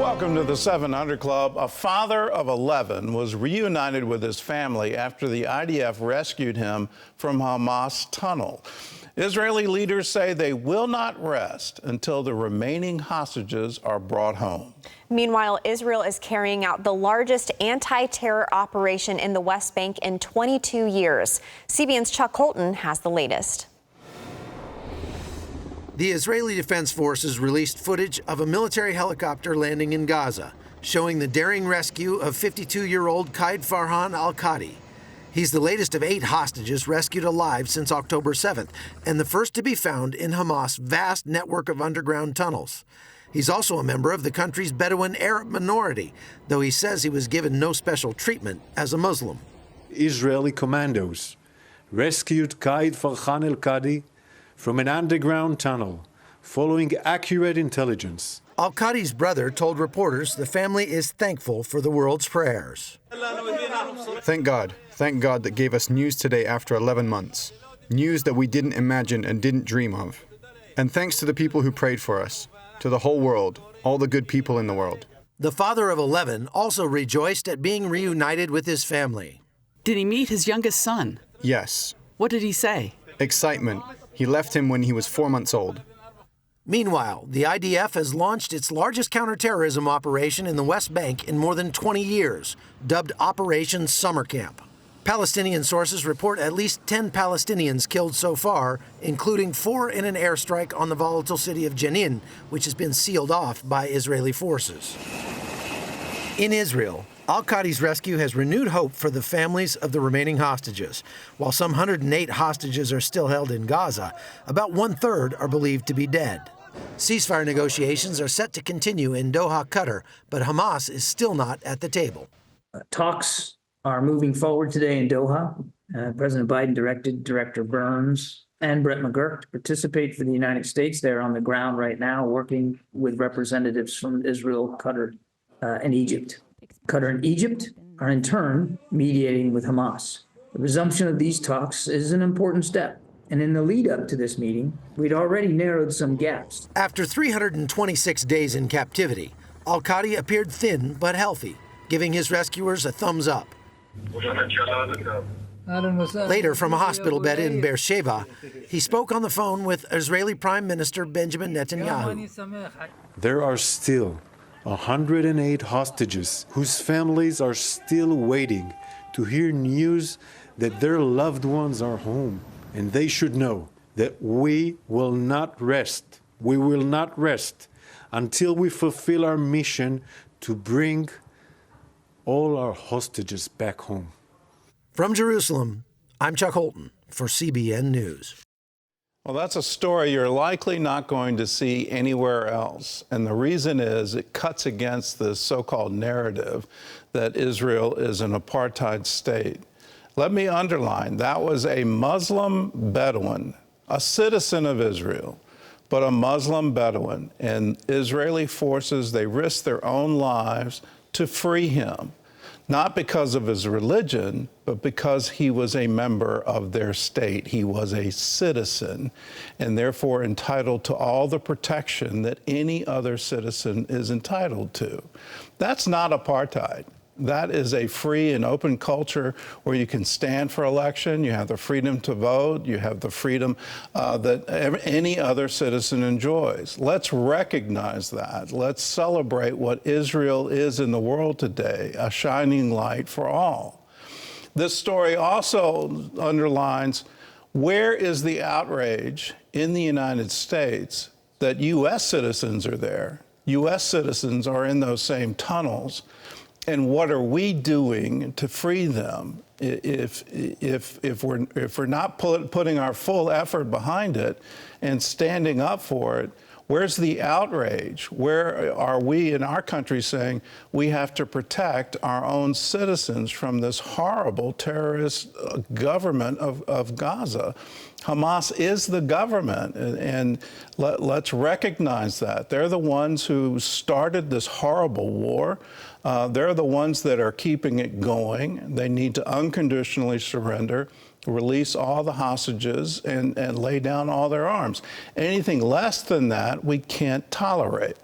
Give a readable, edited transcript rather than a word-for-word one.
Welcome to the 700 Club. A father of 11 was reunited with his family after the IDF rescued him from Hamas tunnel. Israeli leaders say they will not rest until the remaining hostages are brought home. Meanwhile, Israel is carrying out the largest anti-terror operation in the West Bank in 22 years. CBN's Chuck Holton has the latest. The Israeli Defense Forces released footage of a military helicopter landing in Gaza, showing the daring rescue of 52-year-old Qaid Farhan al-Qadi. He's the latest of 8 hostages rescued alive since October 7th, and the first to be found in Hamas' vast network of underground tunnels. He's also a member of the country's Bedouin Arab minority, though he says he was given no special treatment as a Muslim. Israeli commandos rescued Qaid Farhan al-Qadi from an underground tunnel, following accurate intelligence. Al-Qadi's brother told reporters the family is thankful for the world's prayers. Thank God that gave us news today after 11 months. News that we didn't imagine and didn't dream of. And thanks to the people who prayed for us, to the whole world, all the good people in the world. The father of 11 also rejoiced at being reunited with his family. Did he meet his youngest son? Yes. What did he say? Excitement. He left him when he was 4 months old. Meanwhile, the IDF has launched its largest counterterrorism operation in the West Bank in more than 20 years, dubbed Operation Summer Camp. Palestinian sources report at least 10 Palestinians killed so far, including 4 in an airstrike on the volatile city of Jenin, which has been sealed off by Israeli forces. In Israel, al-Qadi's rescue has renewed hope for the families of the remaining hostages. While some 108 hostages are still held in Gaza, about 1/3 are believed to be dead. Ceasefire negotiations are set to continue in Doha, Qatar, but Hamas is still not at the table. Talks are moving forward today in Doha. President Biden directed Director Burns and Brett McGurk to participate for the United States. They're on the ground right now working with representatives from Israel, Qatar, and Egypt. Qatar and Egypt are in turn mediating with Hamas. The resumption of these talks is an important step. And in the lead up to this meeting, we'd already narrowed some gaps. After 326 days in captivity, al-Qadi appeared thin but healthy, giving his rescuers a thumbs up. Later, from a hospital bed in Beersheba, he spoke on the phone with Israeli Prime Minister Benjamin Netanyahu. There are still 108 hostages whose families are still waiting to hear news that their loved ones are home. And they should know that we will not rest. We will not rest until we fulfill our mission to bring all our hostages back home. From Jerusalem, I'm Chuck Holton for CBN News. Well, that's a story you're likely not going to see anywhere else. And the reason is it cuts against this so-called narrative that Israel is an apartheid state. Let me underline, that was a Muslim Bedouin, a citizen of Israel, but a Muslim Bedouin. And Israeli forces, they risked their own lives to free him. Not because of his religion, but because he was a member of their state. He was a citizen and therefore entitled to all the protection that any other citizen is entitled to. That's not apartheid. That is a free and open culture where you can stand for election, you have the freedom to vote, you have the freedom that any other citizen enjoys. Let's recognize that. Let's celebrate what Israel is in the world today, a shining light for all. This story also underlines where is the outrage in the United States that U.S. citizens are there. U.S. citizens are in those same tunnels. And what are we doing to free them if we're not putting our full effort behind it and standing up for it? Where's the outrage? Where are we in our country saying we have to protect our own citizens from this horrible terrorist government of Gaza? Hamas is the government, and let's recognize that. They're the ones who started this horrible war. They're the ones that are keeping it going. They need to unconditionally surrender, release all the hostages, and lay down all their arms. Anything less than that, we can't tolerate.